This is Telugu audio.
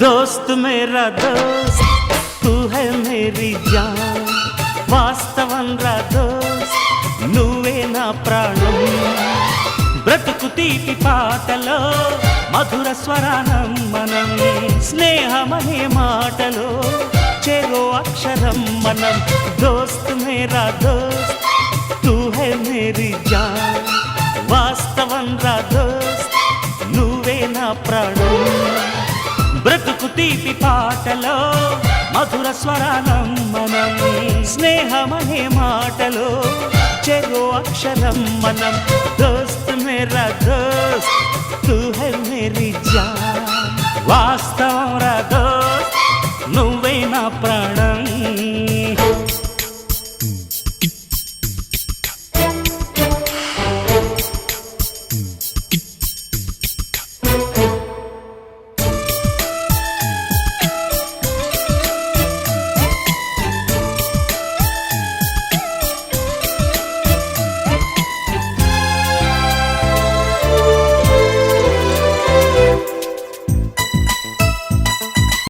दोस्त मेरा दोस्त तू है मेरी जान వాస్తవం రా దోస్త్ నువ్వే నా ప్రాణం బ్రతుకు తీపి పాటలో మధుర స్వరానం మనం స్నేహమనే మాటలో చెరో అక్షరం మనం దోస్త్ మేరా దోస్త్ తూ హై మేరీ జాన్ వాస్తవం రా దోస్త్ నువ్వే నా ప్రాణం బ్రతుకు తీపి పాటలో మధుర స్వరానం మనం స్నేహమనే మాటలో చెరో అక్షరం మనం దోస్త్ మేరా దోస్త్ తూ హై మేరీ జాన్ వాస్తవం రా దోస్త్ నువ్వు